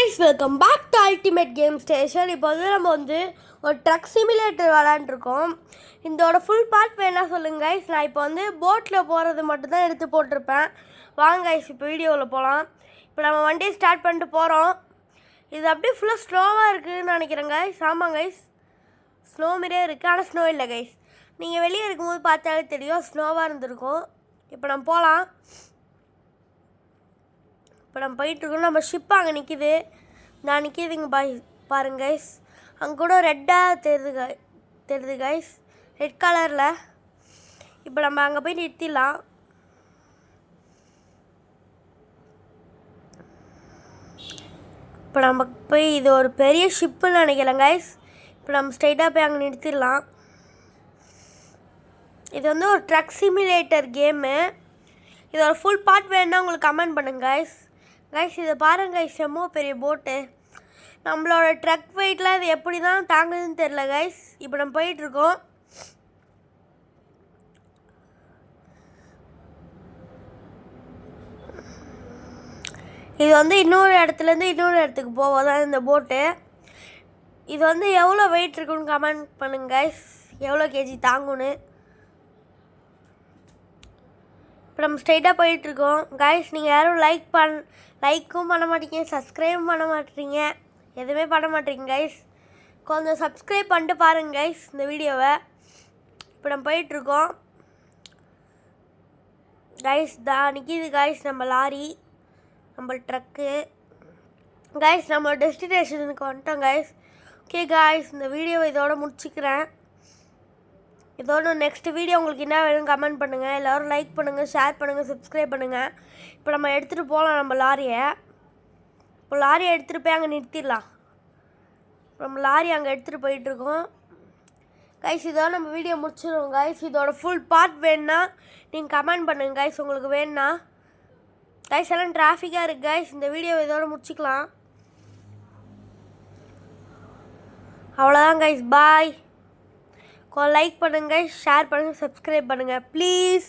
guys, welcome back to Ultimate Game Station. இப்போ நம்ம ஒரு ட்ரக் சிமுலேட்டர் விளையாண்டுருக்கோம். இதோட ஃபுல் பார்ட் வேணா சொல்லுங்க கைஸ். நான் இப்போ போட்டில் போகிறது மட்டும் தான் எடுத்து போட்டிருப்பேன். வாங்க கைஸ், இப்போ வீடியோவில் போகலாம். இப்போ நம்ம வண்டியை ஸ்டார்ட் பண்ணிட்டு போகிறோம். இது அப்படியே ஃபுல்லாக ஸ்லோவாக இருக்குதுன்னு நினைக்கிறேன் கைஸ். ஆமாம் கைஸ், ஸ்னோ மாரியே இருக்குது, ஆனால் ஸ்னோ இல்லை கைஸ். நீங்கள் வெளியே இருக்கும்போது பார்த்தாலே தெரியும் ஸ்னோவாக இருந்திருக்கும். இப்போ நம்ம போகலாம். இப்போ நம்ம போயிட்டுருக்கோம். நம்ம ஷிப் அங்கே நிற்கிது, நான் நிற்கிதுங்க பாருங்க கைஸ். அங்கே கூட ரெட்டாக தெரியுது கைஸ், ரெட் கலரில். இப்போ நம்ம அங்கே போய் நிறுத்திடலாம். இப்போ நம்ம போய் இது ஒரு பெரிய ஷிப்புன்னு நினைக்கிறேன் கைஸ். இப்போ நம்ம ஸ்ட்ரைட்டாக போய் அங்கே நிறுத்திடலாம். இது ஒரு ட்ரக் சிமுலேட்டர் கேமு. இதோட ஃபுல் பார்ட் வேணுன்னா உங்களுக்கு கமெண்ட் பண்ணுங்க கைஸ். கைஸ் இதை பாருங்க கைஸ், செம்மோ பெரிய போட்டு. நம்மளோட ட்ரக் வெயிட்லாம் இது எப்படி தான் தாங்குதுன்னு தெரில கைஸ். இப்போ நம்ம போயிட்டுருக்கோம். இது இன்னொரு இடத்துலேருந்து இன்னொரு இடத்துக்கு போவதான் இந்த போட்டு. இது எவ்வளோ வெயிட் இருக்குன்னு கமெண்ட் பண்ணுங்க கைஸ், எவ்வளோ கேஜி தாங்குன்னு. இப்போ நம்ம ஸ்ட்ரைட்டாக போயிட்டுருக்கோம் கைஸ். நீங்கள் யாரும் லைக்கும் பண்ண மாட்டீங்க, சப்ஸ்கிரைபும் பண்ண மாட்டீங்க, எதுவுமே பண்ண மாட்டீங்க கைஸ். கொஞ்சம் சப்ஸ்கிரைப் பண்ணிட்டு பாருங்க கைஸ் இந்த வீடியோவை. இப்போ நம்ம போயிட்டுருக்கோம் கைஸ். நிற்கிது கைஸ் நம்ம லாரி, நம்ம ட்ரக்கு கைஸ். நம்ம டெஸ்டினேஷனுக்கு வந்துட்டோம் கைஸ். ஓகே கைஸ், இந்த வீடியோவை இதோட முடிச்சுக்கிறேன். இதோட நெக்ஸ்ட் வீடியோ உங்களுக்கு என்ன வேணும் கமெண்ட் பண்ணுங்கள். எல்லோரும் லைக் பண்ணுங்கள், ஷேர் பண்ணுங்கள், சப்ஸ்கிரைப் பண்ணுங்கள். இப்போ நம்ம எடுத்துகிட்டு போகலாம் நம்ம லாரியை. இப்போ லாரியை எடுத்துகிட்டு போய் அங்கே நிறுத்திடலாம். நம்ம லாரி அங்கே எடுத்துகிட்டு போயிட்டுருக்கோம் கைஸ். இதோட நம்ம வீடியோ முடிச்சிடுவோம் கைஸ். இதோட ஃபுல் பார்ட் வேணுன்னா நீங்கள் கமெண்ட் பண்ணுங்கள் கைஸ், உங்களுக்கு வேணுன்னா. கைஸ் எல்லாம் டிராஃபிக்காக இருக்குது கைஸ். இந்த வீடியோ இதோட முடிச்சிக்கலாம். அவ்வளோதான் கைஸ், பாய். லைக் பண்ணுங்கள், ஷேர் பண்ணுங்கள், சப்ஸ்கிரைப் பண்ணுங்கள் ப்ளீஸ்.